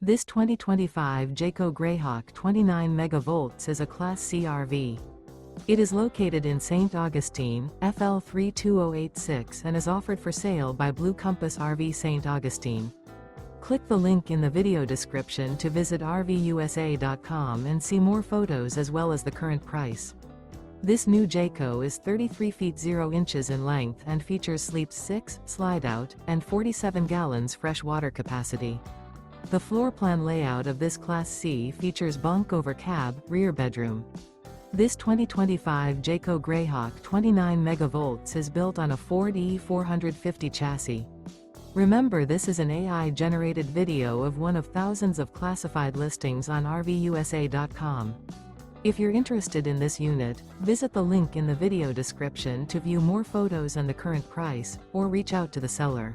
This 2025 Jayco Greyhawk 29MV is a Class C RV. It is located in St. Augustine, FL 32086 and is offered for sale by Blue Compass RV St. Augustine. Click the link in the video description to visit RVUSA.com and see more photos as well as the current price. This new Jayco is 33 feet 0 inches in length and features sleeps 6, slide-out, and 47 gallons fresh water capacity. The floor plan layout of this Class C features bunk over cab, rear bedroom. This 2025 Jayco Greyhawk 29MV is built on a Ford E450 chassis. Remember, this is an AI-generated video of one of thousands of classified listings on RVUSA.com. If you're interested in this unit, visit the link in the video description to view more photos and the current price, or reach out to the seller.